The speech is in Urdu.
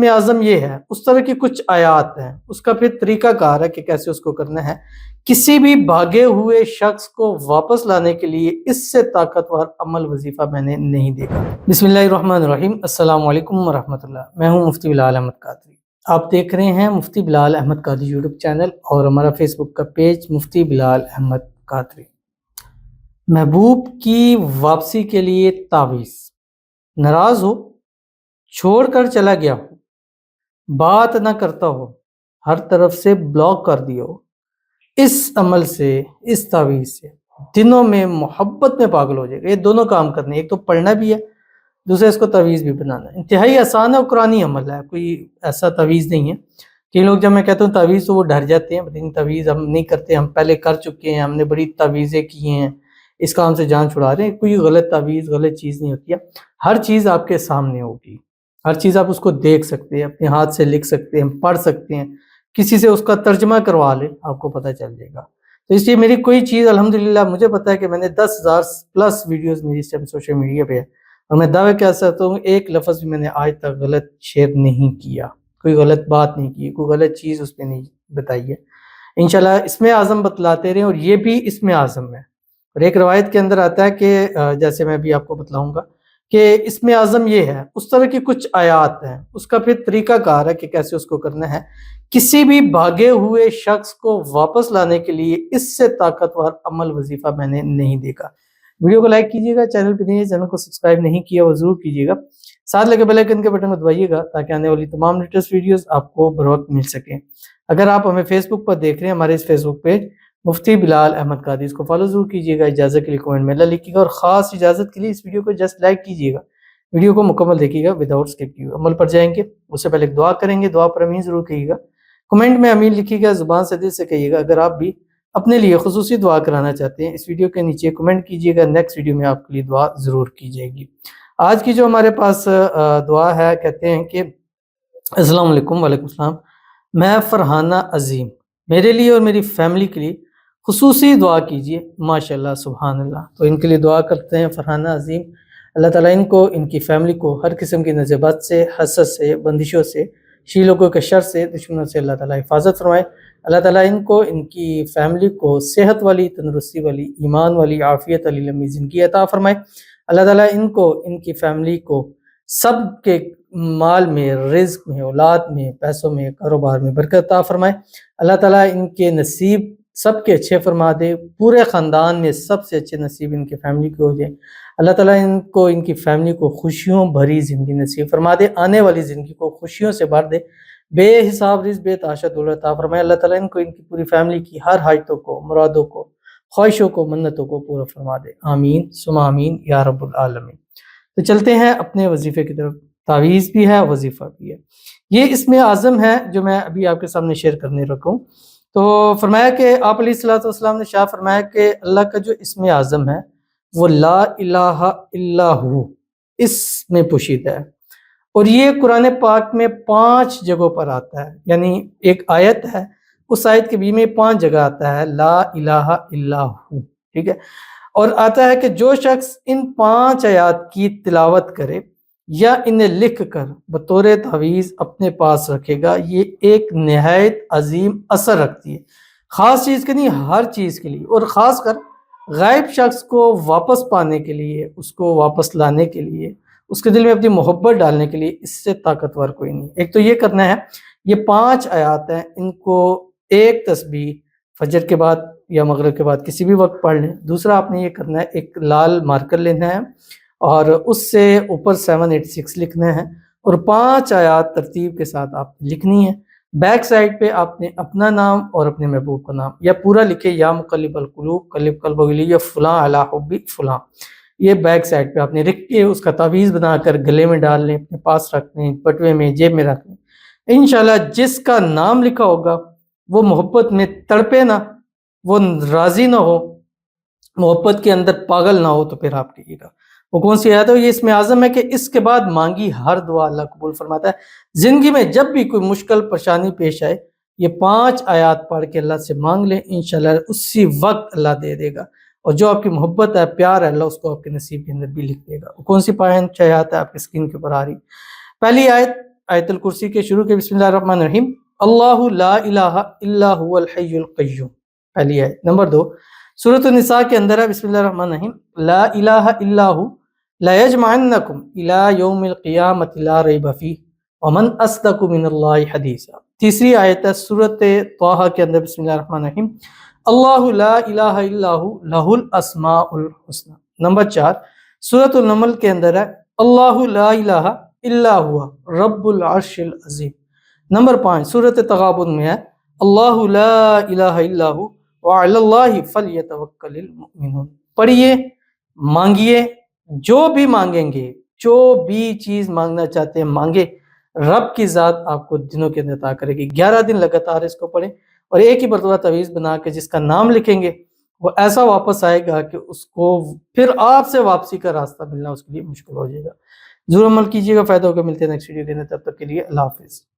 اسم اعظم یہ ہے، اس طرح کی کچھ آیات ہیں، اس کا پھر طریقہ کار ہے کہ کیسے اس کو کرنا ہے۔ کسی بھی بھاگے ہوئے شخص کو واپس لانے کے لیے اس سے طاقتور عمل وظیفہ میں نے نہیں دیکھا۔ بسم اللہ الرحمن الرحیم، السلام علیکم ورحمۃ اللہ۔ میں ہوں مفتی بلال احمد قادری، آپ دیکھ رہے ہیں مفتی بلال احمد قادری یوٹیوب چینل اور ہمارا فیس بک کا پیج مفتی بلال احمد قادری۔ محبوب کی واپسی کے لیے تعویذ۔ ناراض ہو، چھوڑ کر چلا گیا ہو، بات نہ کرتا ہو، ہر طرف سے بلاک کر دیا ہو، اس عمل سے، اس تعویذ سے دنوں میں محبت میں پاگل ہو جائے گا۔ یہ دونوں کام کرنے، ایک تو پڑھنا بھی ہے، دوسرا اس کو تعویذ بھی بنانا ہے۔ انتہائی آسان ہے، قرآنی عمل ہے، کوئی ایسا تعویذ نہیں ہے۔ کئی لوگ جب میں کہتا ہوں تعویذ تو وہ ڈر جاتے ہیں، لیکن تعویذ ہم نہیں کرتے، ہم پہلے کر چکے ہیں، ہم نے بڑی تعویذیں کی ہیں، اس کام سے جان چھڑا رہے ہیں۔ کوئی غلط تعویذ، غلط چیز نہیں ہوتی ہے، ہر چیز آپ کے سامنے ہوگی، ہر چیز آپ اس کو دیکھ سکتے ہیں، اپنے ہاتھ سے لکھ سکتے ہیں، پڑھ سکتے ہیں، کسی سے اس کا ترجمہ کروا لیں، آپ کو پتہ چل جائے گا۔ تو اس لیے میری کوئی چیز الحمدللہ مجھے پتہ ہے کہ میں نے 10,000 پلس ویڈیوز میری اس ٹائم سوشل میڈیا پہ ہے، اور میں دعوے کہہ سکتا ہوں ایک لفظ بھی میں نے آج تک غلط شیئر نہیں کیا، کوئی غلط بات نہیں کی، کوئی غلط چیز اس میں نہیں بتائی ہے۔ انشاءاللہ اسم اعظم بتلاتے رہیں، اور یہ بھی اسم اعظم ہے۔ اور ایک روایت کے اندر آتا ہے کہ جیسے میں بھی آپ کو بتلاؤں گا کہ اسم اعظم یہ ہے، اس طرح کی کچھ آیات ہیں، اس کا پھر طریقہ کار ہے کہ کیسے اس کو کرنا ہے۔ کسی بھی بھاگے ہوئے شخص کو واپس لانے کے لیے اس سے طاقتور عمل وظیفہ میں نے نہیں دیکھا۔ ویڈیو کو لائک کیجیے گا، چینل پہ نہیں، چینل کو سبسکرائب نہیں کیا وہ ضرور کیجیے گا، ساتھ لگے بیل آئیکن کے بٹن کو دبائیے گا تاکہ آنے والی تمام لیٹسٹ ویڈیوز آپ کو بروقت مل سکیں۔ اگر آپ ہمیں فیس بک پر دیکھ رہے ہیں، ہمارے اس فیس بک پیج مفتی بلال احمد قادری، اس کو فالو ضرور کیجیے گا، اجازت کے لیے کمنٹ میں اللہ لکھیے گا، اور خاص اجازت کے لیے اس ویڈیو کو جسٹ لائک کیجیے گا، ویڈیو کو مکمل دیکھیے گا وداؤٹ اسکپ کیے۔ عمل پر جائیں گے اس سے پہلے ایک دعا کریں گے، دعا پر امین ضرور کہیے گا، کمنٹ میں امین لکھیے گا، زبان سے دل سے کہیے گا۔ اگر آپ بھی اپنے لیے خصوصی دعا کرانا چاہتے ہیں، اس ویڈیو کے نیچے کمنٹ کیجیے گا، نیکسٹ ویڈیو میں آپ کے لیے دعا ضرور کی جائے گی۔ آج کی جو ہمارے پاس دعا ہے، کہتے ہیں کہ السلام علیکم، وعلیکم السلام، میں فرحانہ عظیم، میرے لیے اور میری فیملی کے لیے خصوصی دعا کیجیے، ماشاءاللہ سبحان اللہ۔ تو ان کے لیے دعا کرتے ہیں، فرحانہ عظیم، اللہ تعالیٰ ان کو، ان کی فیملی کو ہر قسم کی نظربات سے، حسد سے، بندشوں سے، شیلوگوں کے شر سے، دشمنوں سے اللہ تعالیٰ حفاظت فرمائے۔ اللہ تعالیٰ ان کو، ان کی فیملی کو صحت والی، تندرستی والی، ایمان والی، عافیت والی لمبی زندگی عطا فرمائے۔ اللہ تعالیٰ ان کو، ان کی فیملی کو سب کے مال میں، رزق میں، اولاد میں، پیسوں میں، کاروبار میں برکت عطا فرمائے۔ اللہ تعالیٰ ان کے نصیب سب کے اچھے فرما دے، پورے خاندان میں سب سے اچھے نصیب ان کی فیملی کے ہو جائے۔ اللہ تعالیٰ ان کو، ان کی فیملی کو خوشیوں بھری زندگی نصیب فرما دے، آنے والی زندگی کو خوشیوں سے بھر دے، بے حساب رزق، بے تحاشا دولت عطا فرمائے۔ اللہ تعالیٰ ان کو، ان کی پوری فیملی کی ہر حاجتوں کو، مرادوں کو، خواہشوں کو، منتوں کو پورا فرما دے، آمین ثم آمین یا رب العالمین۔ تو چلتے ہیں اپنے وظیفے کی طرف۔ تعویذ بھی ہے، وظیفہ بھی ہے۔ یہ اسم اعظم ہے جو میں ابھی آپ کے سامنے شیئر کرنے رکھا ہوں۔ تو فرمایا کہ آپ علیہ الصلوۃ والسلام نے شاہ فرمایا کہ اللہ کا جو اسم اعظم ہے وہ لا الہ الا ہو، اس میں پوشیدہ ہے، اور یہ قرآن پاک میں 5 جگہوں پر آتا ہے، یعنی ایک آیت ہے، اس آیت کے بھی میں 5 جگہ آتا ہے لا الہ الا ہو، ٹھیک ہے۔ اور آتا ہے کہ جو شخص ان 5 آیات کی تلاوت کرے یا انہیں لکھ کر بطور تعویذ اپنے پاس رکھے گا، یہ ایک نہایت عظیم اثر رکھتی ہے، خاص چیز کے نہیں، ہر چیز کے لیے، اور خاص کر غائب شخص کو واپس پانے کے لیے، اس کو واپس لانے کے لیے، اس کے دل میں اپنی محبت ڈالنے کے لیے اس سے طاقتور کوئی نہیں۔ ایک تو یہ کرنا ہے، یہ 5 آیات ہیں، ان کو ایک تسبیح فجر کے بعد یا مغرب کے بعد کسی بھی وقت پڑھ لیں۔ دوسرا آپ نے یہ کرنا ہے، ایک لال مارکر لینا ہے اور اس سے اوپر 786 لکھنا ہے، اور 5 آیات ترتیب کے ساتھ آپ لکھنی ہے۔ بیک سائڈ پہ آپ نے اپنا نام اور اپنے محبوب کا نام، یا پورا لکھے، یا مقلب القلوب قلب قلب علی فلاں علی حب فلاں، یہ بیک سائڈ پہ آپ نے لکھ کے اس کا تعویذ بنا کر گلے میں ڈال لیں، اپنے پاس رکھ لیں، بٹوے میں، جیب میں رکھ لیں۔ انشاءاللہ جس کا نام لکھا ہوگا وہ محبت میں تڑپے نہ، وہ راضی نہ ہو، محبت کے اندر پاگل نہ ہو، تو پھر آپ کہیے گا وہ کون سی آیت ہے؟ یہ اسم اعظم ہے کہ اس کے بعد مانگی ہر دعا اللہ قبول فرماتا ہے۔ زندگی میں جب بھی کوئی مشکل پریشانی پیش آئے، یہ 5 آیات پڑھ کے اللہ سے مانگ لیں، انشاءاللہ اسی وقت اللہ دے دے گا، اور جو آپ کی محبت ہے، پیار ہے، اللہ اس کو آپ کے نصیب کے اندر بھی لکھ دے گا۔ کون سی 5 آیات ہے؟ آپ کی اسکرین کے اوپر آ رہی۔ پہلی آیت آیت الکرسی کے شروع کے بسم اللہ الرحمن الرحیم اللہ لا الہ الا هو الحی القیوم، پہلی آیت۔ نمبر 2 سورۃ النساء کے اندر ہے بسم اللہ الرحمن الرحیم لا الہ الا هو لا یجمعنکم الی یوم القیامۃ لا ریب فیہ ومن اصدق من اللہ حدیثا۔ تیسری آیت ہے سورۃ طٰہٰ کے اندر بسم اللہ الرحمن الرحیم اللہ لا الہ الا هو لہ الاسماء الحسنی۔ نمبر 4 سورۃ النمل کے اندر ہے اللہ لا الہ الا ہوا رب العرش العظیم۔ نمبر 5 سورۃ تغابن میں ہے اللہ لا الہ الا ہو وعلی اللہ فلیتوکل المؤمنون۔ پڑھیے، مانگیے، جو بھی مانگیں گے، جو بھی چیز مانگنا چاہتے ہیں مانگے، رب کی ذات آپ کو دنوں کے اندر عطا کرے گی۔ 11 دن لگاتار اس کو پڑھیں اور ایک ہی مرتبہ تعویذ بنا کے جس کا نام لکھیں گے وہ ایسا واپس آئے گا کہ اس کو پھر آپ سے واپسی کا راستہ ملنا اس کے لیے مشکل ہو جائے گا۔ ضرور عمل کیجیے گا، فائدہ ہوگا۔ ملتے ہیں نیکسٹ ویڈیو کے اندر، تب تک کے لیے اللہ حافظ۔